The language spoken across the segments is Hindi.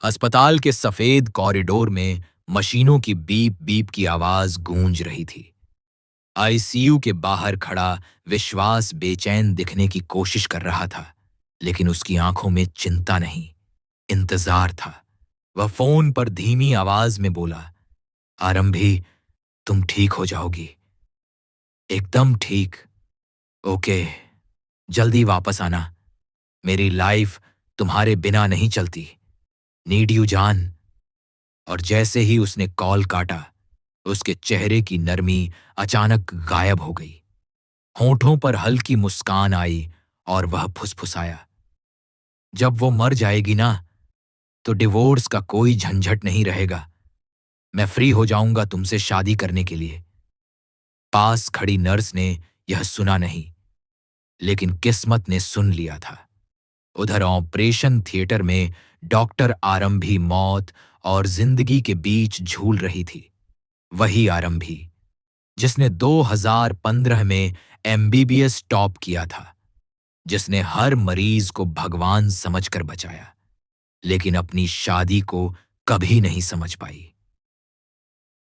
अस्पताल के सफेद कॉरिडोर में मशीनों की बीप बीप की आवाज गूंज रही थी। आईसीयू के बाहर खड़ा विश्वास बेचैन दिखने की कोशिश कर रहा था, लेकिन उसकी आंखों में चिंता नहीं, इंतजार था। वह फोन पर धीमी आवाज में बोला, आरंभी, तुम ठीक हो जाओगी, एकदम ठीक। ओके, जल्दी वापस आना। मेरी लाइफ तुम्हारे बिना नहीं चलती। नीड यू जान। और जैसे ही उसने कॉल काटा, उसके चेहरे की नरमी अचानक गायब हो गई। होठों पर हल्की मुस्कान आई और वह फुसफुसाया, जब वो मर जाएगी ना, तो डिवोर्स का कोई झंझट नहीं रहेगा। मैं फ्री हो जाऊंगा तुमसे शादी करने के लिए। पास खड़ी नर्स ने यह सुना नहीं, लेकिन किस्मत ने सुन लिया था। उधर ऑपरेशन थिएटर में डॉक्टर आरंभी मौत और जिंदगी के बीच झूल रही थी। वही आरंभी जिसने 2015 में एमबीबीएस टॉप किया था, जिसने हर मरीज को भगवान समझकर बचाया, लेकिन अपनी शादी को कभी नहीं समझ पाई।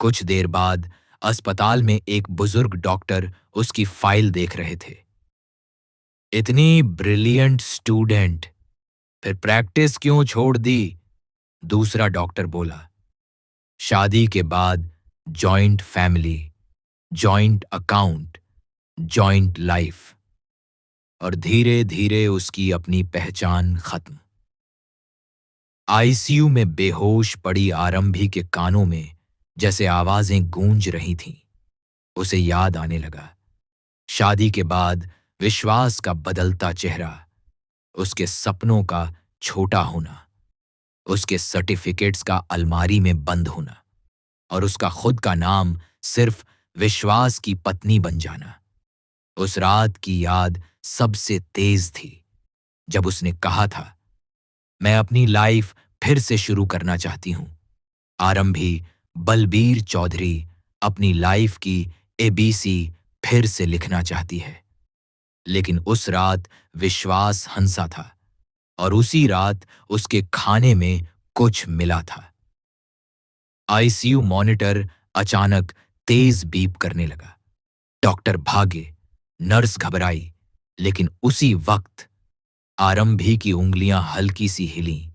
कुछ देर बाद अस्पताल में एक बुजुर्ग डॉक्टर उसकी फाइल देख रहे थे। इतनी ब्रिलियंट स्टूडेंट, फिर प्रैक्टिस क्यों छोड़ दी? दूसरा डॉक्टर बोला। शादी के बाद joint family, joint account, joint life, और धीरे धीरे उसकी अपनी पहचान खत्म। आईसीयू में बेहोश पड़ी आरंभी के कानों में जैसे आवाजें गूंज रही थीं। उसे याद आने लगा, शादी के बाद विश्वास का बदलता चेहरा, उसके सपनों का छोटा होना, उसके सर्टिफिकेट्स का अलमारी में बंद होना, और उसका खुद का नाम सिर्फ विश्वास की पत्नी बन जाना। उस रात की याद सबसे तेज थी, जब उसने कहा था, मैं अपनी लाइफ फिर से शुरू करना चाहती हूं। आरंभी बलबीर चौधरी अपनी लाइफ की एबीसी फिर से लिखना चाहती है। लेकिन उस रात विश्वास हंसा था, और उसी रात उसके खाने में कुछ मिला था। आईसीयू मॉनिटर अचानक तेज बीप करने लगा। डॉक्टर भागे, नर्स घबराई, लेकिन उसी वक्त आरंभी की उंगलियां हल्की सी हिलीं,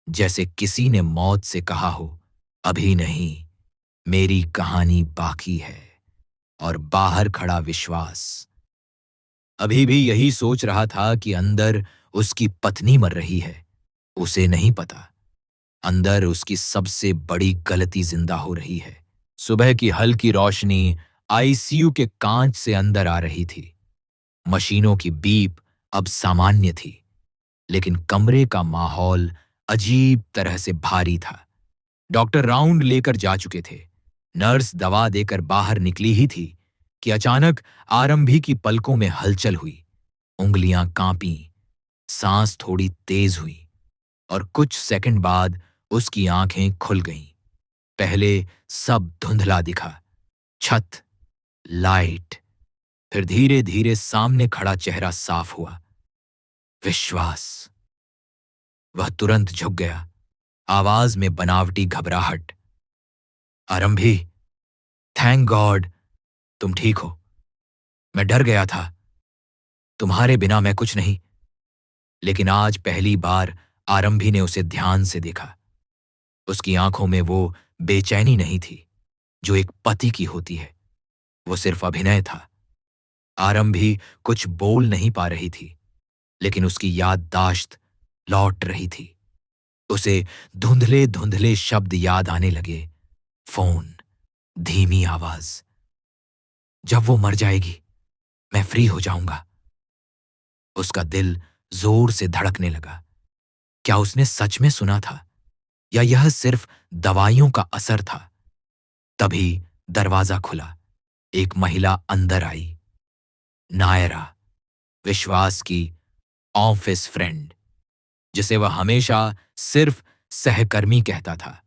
जैसे किसी ने मौत से कहा हो, अभी नहीं, मेरी कहानी बाकी है। और बाहर खड़ा विश्वास अभी भी यही सोच रहा था कि अंदर उसकी पत्नी मर रही है। उसे नहीं पता, अंदर उसकी सबसे बड़ी गलती जिंदा हो रही है। सुबह की हल्की रोशनी आईसीयू के कांच से अंदर आ रही थी। मशीनों की बीप अब सामान्य थी, लेकिन कमरे का माहौल अजीब तरह से भारी था। डॉक्टर राउंड लेकर जा चुके थे। नर्स दवा देकर बाहर निकली ही थी कि अचानक आरंभी की पलकों में हलचल हुई। उंगलियां कांपी, सांस थोड़ी तेज हुई, और कुछ सेकंड बाद उसकी आंखें खुल गईं। पहले सब धुंधला दिखा, छत, लाइट, फिर धीरे धीरे सामने खड़ा चेहरा साफ हुआ। विश्वास। वह तुरंत झुक गया, आवाज में बनावटी घबराहट। आरंभी, थैंक गॉड तुम ठीक हो। मैं डर गया था, तुम्हारे बिना मैं कुछ नहीं। लेकिन आज पहली बार आरंभी ने उसे ध्यान से देखा। उसकी आंखों में वो बेचैनी नहीं थी जो एक पति की होती है, वो सिर्फ अभिनय था। आरंभी कुछ बोल नहीं पा रही थी, लेकिन उसकी याददाश्त लौट रही थी। उसे धुंधले धुंधले शब्द याद आने लगे। फोन, धीमी आवाज, जब वो मर जाएगी मैं फ्री हो जाऊंगा। उसका दिल जोर से धड़कने लगा। क्या उसने सच में सुना था, या यह सिर्फ दवाइयों का असर था? तभी दरवाजा खुला। एक महिला अंदर आई। नायरा, विश्वास की ऑफिस फ्रेंड, जिसे वह हमेशा सिर्फ सहकर्मी कहता था।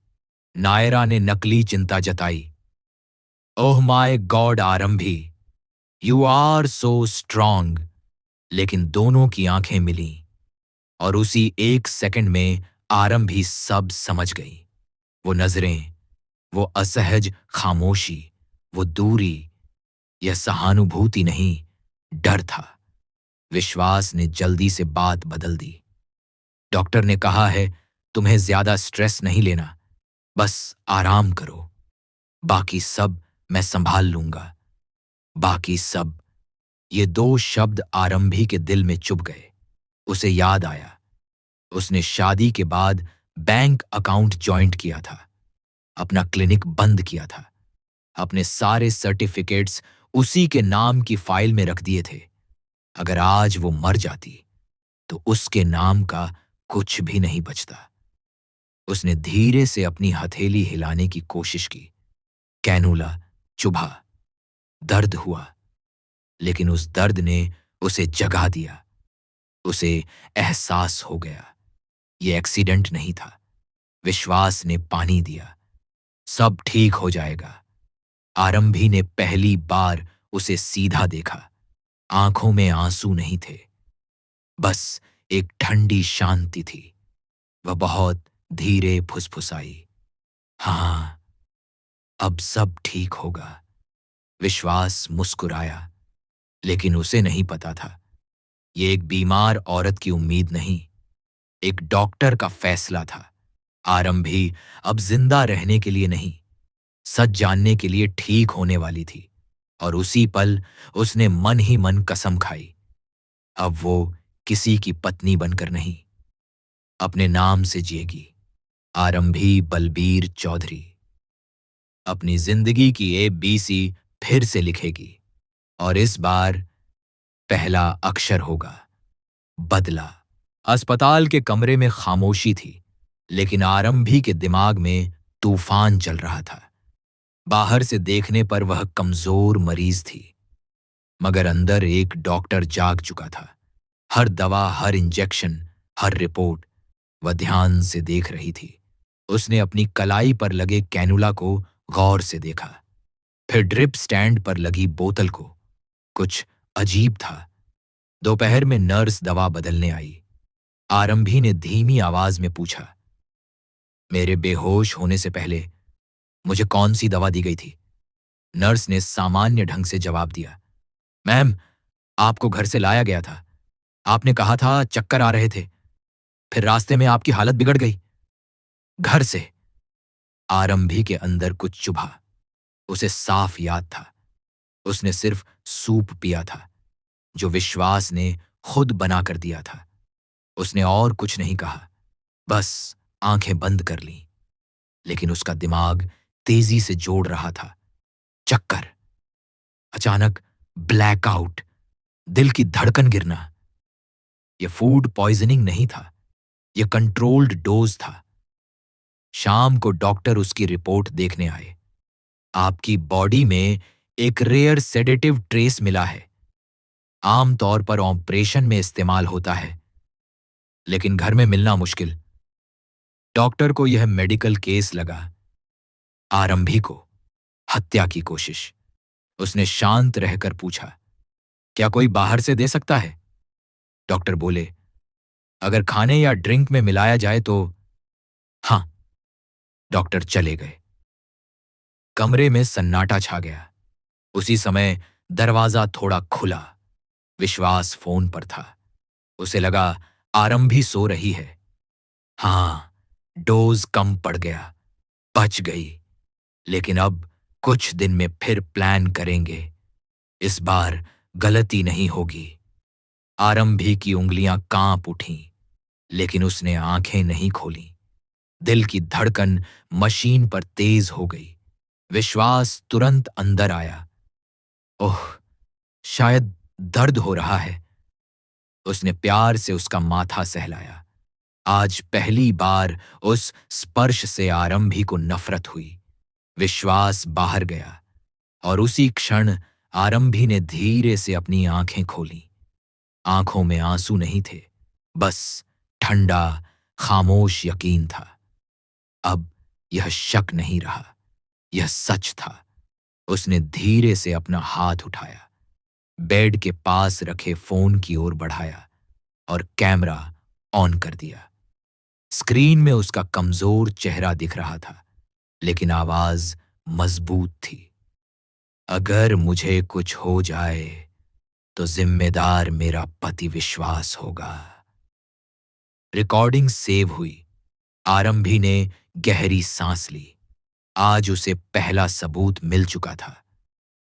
नायरा ने नकली चिंता जताई। ओह माय गॉड आरंभी, यू आर सो स्ट्रांग। लेकिन दोनों की आंखें मिलीं, और उसी एक सेकंड में आरंभी सब समझ गई। वो नजरें, वो असहज खामोशी, वो दूरी, यह सहानुभूति नहीं, डर था। विश्वास ने जल्दी से बात बदल दी। डॉक्टर ने कहा है तुम्हें ज्यादा स्ट्रेस नहीं लेना, बस आराम करो। बाकी सब मैं संभाल लूंगा। बाकी सब। ये दो शब्द आरंभी के दिल में चुभ गए। उसे याद आया, उसने शादी के बाद बैंक अकाउंट जॉइंट किया था, अपना क्लिनिक बंद किया था, अपने सारे सर्टिफिकेट्स उसी के नाम की फाइल में रख दिए थे। अगर आज वो मर जाती तो उसके नाम का कुछ भी नहीं बचता। उसने धीरे से अपनी हथेली हिलाने की कोशिश की। कैनुला चुभा, दर्द हुआ, लेकिन उस दर्द ने उसे जगा दिया। उसे एहसास हो गया, ये एक्सीडेंट नहीं था। विश्वास ने पानी दिया। सब ठीक हो जाएगा। आरंभी ने पहली बार उसे सीधा देखा। आंखों में आंसू नहीं थे, बस एक ठंडी शांति थी। वह बहुत धीरे फुसफुसाई, हाँ, अब सब ठीक होगा। विश्वास मुस्कुराया, लेकिन उसे नहीं पता था ये एक बीमार औरत की उम्मीद नहीं, एक डॉक्टर का फैसला था। आरंभी अब जिंदा रहने के लिए नहीं, सच जानने के लिए ठीक होने वाली थी। और उसी पल उसने मन ही मन कसम खाई, अब वो किसी की पत्नी बनकर नहीं, अपने नाम से जिएगी। आरंभी बलबीर चौधरी अपनी जिंदगी की ABC फिर से लिखेगी, और इस बार पहला अक्षर होगा बदला। अस्पताल के कमरे में खामोशी थी, लेकिन आरंभी के दिमाग में तूफान चल रहा था। बाहर से देखने पर वह कमजोर मरीज थी, मगर अंदर एक डॉक्टर जाग चुका था। हर दवा, हर इंजेक्शन, हर रिपोर्ट वह ध्यान से देख रही थी। उसने अपनी कलाई पर लगे कैनुला को गौर से देखा, फिर ड्रिप स्टैंड पर लगी बोतल को। कुछ अजीब था। दोपहर में नर्स दवा बदलने आई। आरंभी ने धीमी आवाज में पूछा, मेरे बेहोश होने से पहले मुझे कौन सी दवा दी गई थी? नर्स ने सामान्य ढंग से जवाब दिया, मैम, आपको घर से लाया गया था। आपने कहा था चक्कर आ रहे थे, फिर रास्ते में आपकी हालत बिगड़ गई। घर से? आरंभी के अंदर कुछ चुभा। उसे साफ याद था, उसने सिर्फ सूप पिया था, जो विश्वास ने खुद बनाकर दिया था। उसने और कुछ नहीं कहा, बस आंखें बंद कर लीं। लेकिन उसका दिमाग तेजी से जोड़ रहा था। चक्कर, अचानक ब्लैकआउट, दिल की धड़कन गिरना। यह फूड पॉइजनिंग नहीं था, यह कंट्रोल्ड डोज था। शाम को डॉक्टर उसकी रिपोर्ट देखने आए। आपकी बॉडी में एक रेयर सेडेटिव ट्रेस मिला है। आमतौर पर ऑपरेशन में इस्तेमाल होता है, लेकिन घर में मिलना मुश्किल। डॉक्टर को यह मेडिकल केस लगा, आरंभी को हत्या की कोशिश। उसने शांत रहकर पूछा, क्या कोई बाहर से दे सकता है? डॉक्टर बोले, अगर खाने या ड्रिंक में मिलाया जाए तो हाँ। डॉक्टर चले गए। कमरे में सन्नाटा छा गया। उसी समय दरवाजा थोड़ा खुला। विश्वास फोन पर था। उसे लगा आरंभी सो रही है। हाँ, डोज कम पड़ गया, बच गई। लेकिन अब कुछ दिन में फिर प्लान करेंगे। इस बार गलती नहीं होगी। आरंभी की उंगलियां कांप उठीं, लेकिन उसने आंखें नहीं खोलीं। दिल की धड़कन मशीन पर तेज हो गई। विश्वास तुरंत अंदर आया। ओह, शायद दर्द हो रहा है। उसने प्यार से उसका माथा सहलाया। आज पहली बार उस स्पर्श से आरंभी को नफरत हुई। विश्वास बाहर गया, और उसी क्षण आरंभी ने धीरे से अपनी आंखें खोलीं। आंखों में आंसू नहीं थे, बस ठंडा, खामोश यकीन था। अब यह शक नहीं रहा, यह सच था। उसने धीरे से अपना हाथ उठाया, बेड के पास रखे फोन की ओर बढ़ाया और कैमरा ऑन कर दिया। स्क्रीन में उसका कमजोर चेहरा दिख रहा था, लेकिन आवाज मजबूत थी। अगर मुझे कुछ हो जाए तो जिम्मेदार मेरा पति विश्वास होगा। रिकॉर्डिंग सेव हुई। आरंभी ने गहरी सांस ली। आज उसे पहला सबूत मिल चुका था।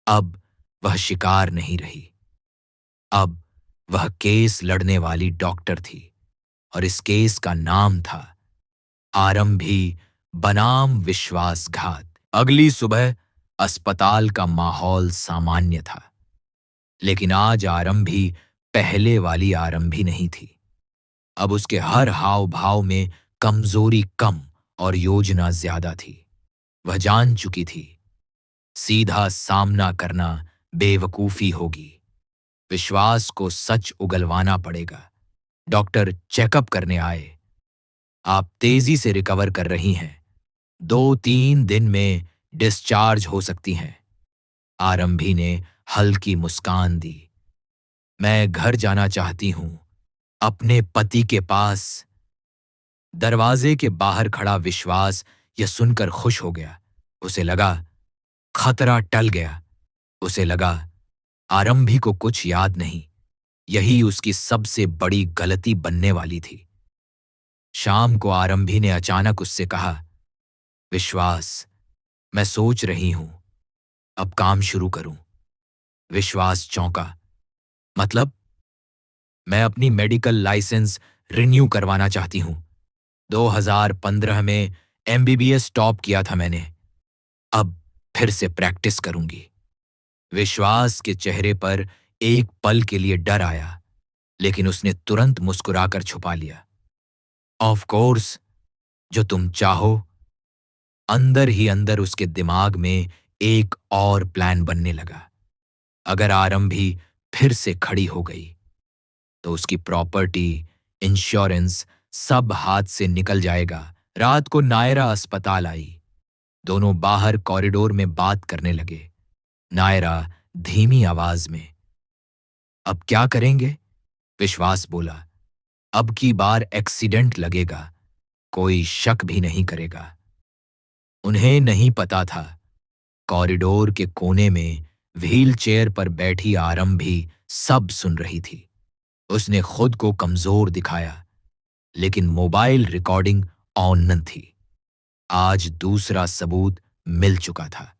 अब वह शिकार नहीं रही। अब वह केस लड़ने वाली डॉक्टर थी, और इस केस का नाम था आरंभी बनाम विश्वासघात। अगली सुबह अस्पताल का माहौल सामान्य था, लेकिन आज आरंभी पहले वाली आरंभी नहीं थी। अब उसके हर हाव भाव में कमजोरी कम और योजना ज्यादा थी। वह जान चुकी थी, सीधा सामना करना बेवकूफी होगी। विश्वास को सच उगलवाना पड़ेगा। डॉक्टर चेकअप करने आए। आप तेजी से रिकवर कर रही हैं। 2-3 दिन में डिस्चार्ज हो सकती हैं। आरंभी ने हल्की मुस्कान दी। मैं घर जाना चाहती हूं, अपने पति के पास। दरवाजे के बाहर खड़ा विश्वास यह सुनकर खुश हो गया। उसे लगा खतरा टल गया। उसे लगा आरंभी को कुछ याद नहीं। यही उसकी सबसे बड़ी गलती बनने वाली थी। शाम को आरंभी ने अचानक उससे कहा, विश्वास, मैं सोच रही हूं अब काम शुरू करूं। विश्वास चौंका। मतलब? मैं अपनी मेडिकल लाइसेंस रिन्यू करवाना चाहती हूं। 2015 में एमबीबीएस टॉप किया था मैंने। अब फिर से प्रैक्टिस करूंगी। विश्वास के चेहरे पर एक पल के लिए डर आया, लेकिन उसने तुरंत मुस्कुराकर छुपा लिया। ऑफ कोर्स, जो तुम चाहो। अंदर ही अंदर उसके दिमाग में एक और प्लान बनने लगा। अगर आरंभी फिर से खड़ी हो गई तो उसकी प्रॉपर्टी, इंश्योरेंस सब हाथ से निकल जाएगा। रात को नायरा अस्पताल आई। दोनों बाहर कॉरिडोर में बात करने लगे। नायरा धीमी आवाज में, अब क्या करेंगे? विश्वास बोला, अब की बार एक्सीडेंट लगेगा, कोई शक भी नहीं करेगा। उन्हें नहीं पता था, कॉरिडोर के कोने में व्हील चेयर पर बैठी आरंभी सब सुन रही थी। उसने खुद को कमजोर दिखाया, लेकिन मोबाइल रिकॉर्डिंग ऑन न थी। आज दूसरा सबूत मिल चुका था।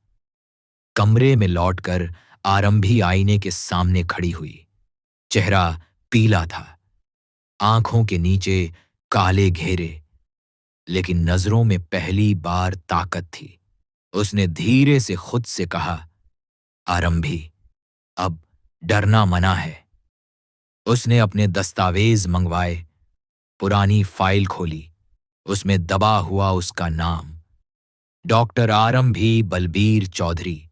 कमरे में लौटकर आरंभी आईने के सामने खड़ी हुई। चेहरा पीला था, आंखों के नीचे काले घेरे, लेकिन नजरों में पहली बार ताकत थी। उसने धीरे से खुद से कहा, आरंभी, अब डरना मना है। उसने अपने दस्तावेज मंगवाए, पुरानी फाइल खोली। उसमें दबा हुआ उसका नाम, डॉक्टर आरंभी बलबीर चौधरी।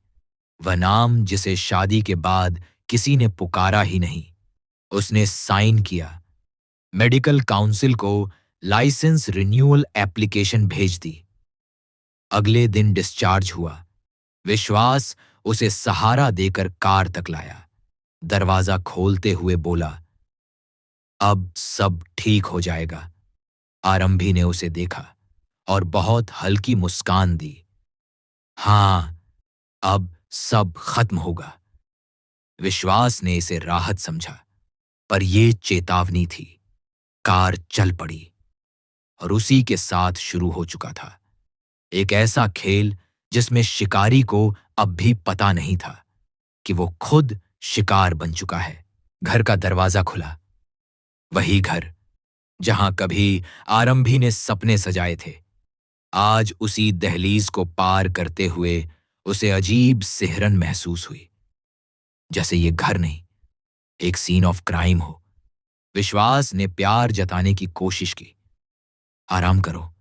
वह नाम जिसे शादी के बाद किसी ने पुकारा ही नहीं। उसने साइन किया, मेडिकल काउंसिल को लाइसेंस रिन्यूअल एप्लीकेशन भेज दी। अगले दिन डिस्चार्ज हुआ। विश्वास उसे सहारा देकर कार तक लाया। दरवाजा खोलते हुए बोला, अब सब ठीक हो जाएगा। आरंभी ने उसे देखा और बहुत हल्की मुस्कान दी। हां, अब सब खत्म होगा। विश्वास ने इसे राहत समझा, पर यह चेतावनी थी। कार चल पड़ी और उसी के साथ शुरू हो चुका था एक ऐसा खेल जिसमें शिकारी को अब भी पता नहीं था कि वो खुद शिकार बन चुका है। घर का दरवाजा खुला। वही घर जहां कभी आरंभी ने सपने सजाए थे। आज उसी दहलीज को पार करते हुए उसे अजीब सिहरन महसूस हुई, जैसे ये घर नहीं, एक सीन ऑफ क्राइम हो। विश्वास ने प्यार जताने की कोशिश की। आराम करो,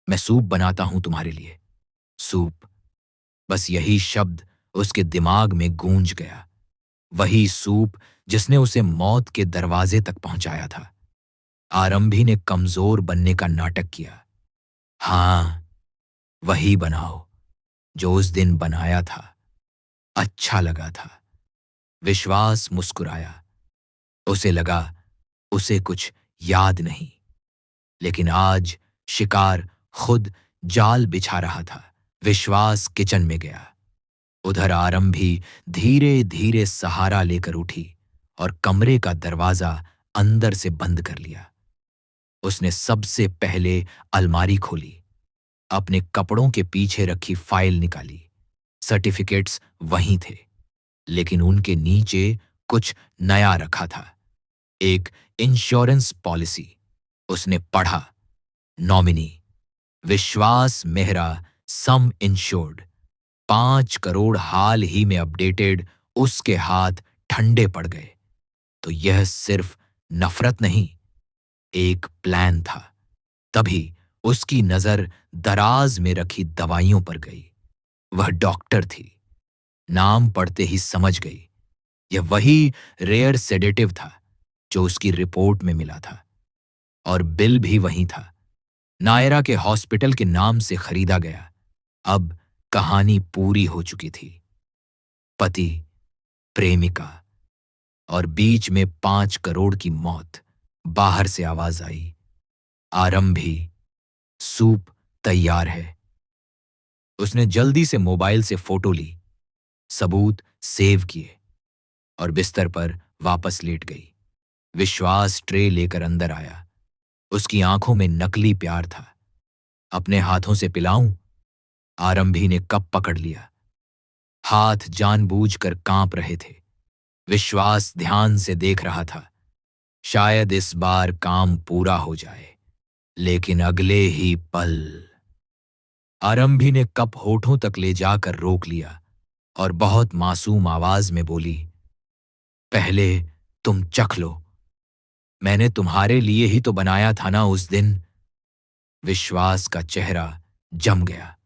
मैं सूप बनाता हूं तुम्हारे लिए। सूप, बस यही शब्द उसके दिमाग में गूंज गया। वही सूप जिसने उसे मौत के दरवाजे तक पहुंचाया था। आरंभी ने कमजोर बनने का नाटक किया। हां, वही बनाओ जो उस दिन बनाया था। अच्छा लगा था। विश्वास मुस्कुराया। उसे लगा उसे कुछ याद नहीं। लेकिन आज शिकार खुद जाल बिछा रहा था। विश्वास किचन में गया। उधर आरंभी धीरे धीरे सहारा लेकर उठी और कमरे का दरवाजा अंदर से बंद कर लिया। उसने सबसे पहले अलमारी खोली, अपने कपड़ों के पीछे रखी फाइल निकाली। सर्टिफिकेट्स वहीं थे, लेकिन उनके नीचे कुछ नया रखा था। एक इंश्योरेंस पॉलिसी। उसने पढ़ा, नॉमिनी विश्वास मेहरा, सम इंश्योर्ड, 5 करोड़ हाल ही में अपडेटेड। उसके हाथ ठंडे पड़ गए। तो यह सिर्फ नफरत नहीं, एक प्लान था। तभी उसकी नजर दराज में रखी दवाइयों पर गई। वह डॉक्टर थी। नाम पढ़ते ही समझ गई, यह वही रेयर सेडेटिव था जो उसकी रिपोर्ट में मिला था, और बिल भी वही था। नायरा के हॉस्पिटल के नाम से खरीदा गया। अब कहानी पूरी हो चुकी थी। पति, प्रेमिका और बीच में 5 करोड़ की मौत। बाहर से आवाज आई, आरंभी, सूप तैयार है। उसने जल्दी से मोबाइल से फोटो ली, सबूत सेव किए और बिस्तर पर वापस लेट गई। विश्वास ट्रे लेकर अंदर आया। उसकी आंखों में नकली प्यार था। अपने हाथों से पिलाऊं? आरंभी ने कप पकड़ लिया। हाथ जानबूझकर कांप रहे थे। विश्वास ध्यान से देख रहा था। शायद इस बार काम पूरा हो जाए, लेकिन अगले ही पल आरंभी ने कप होठों तक ले जाकर रोक लिया और बहुत मासूम आवाज में बोली, पहले तुम चख लो, मैंने तुम्हारे लिए ही तो बनाया था ना उस दिन। विश्वास का चेहरा जम गया।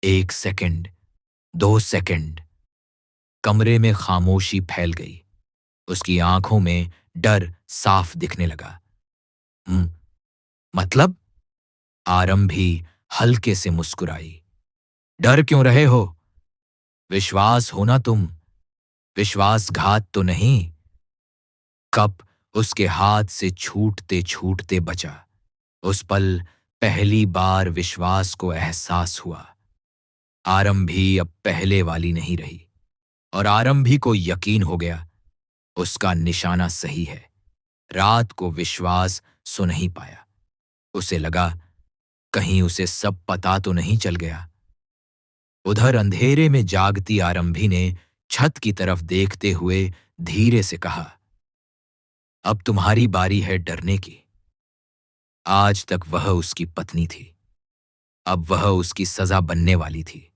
1 सेकंड, 2 सेकंड, कमरे में खामोशी फैल गई। उसकी आंखों में डर साफ दिखने लगा। मतलब? आरंभी हल्के से मुस्कुराई। डर क्यों रहे हो? विश्वास हो ना तुम, विश्वासघात तो नहीं। कप उसके हाथ से छूटते छूटते बचा। उस पल पहली बार विश्वास को एहसास हुआ, आरंभी अब पहले वाली नहीं रही। और आरंभी को यकीन हो गया, उसका निशाना सही है। रात को विश्वास सो नहीं पाया। उसे लगा, कहीं उसे सब पता तो नहीं चल गया। उधर अंधेरे में जागती आरंभी ने छत की तरफ देखते हुए धीरे से कहा, अब तुम्हारी बारी है डरने की। आज तक वह उसकी पत्नी थी, अब वह उसकी सजा बनने वाली थी।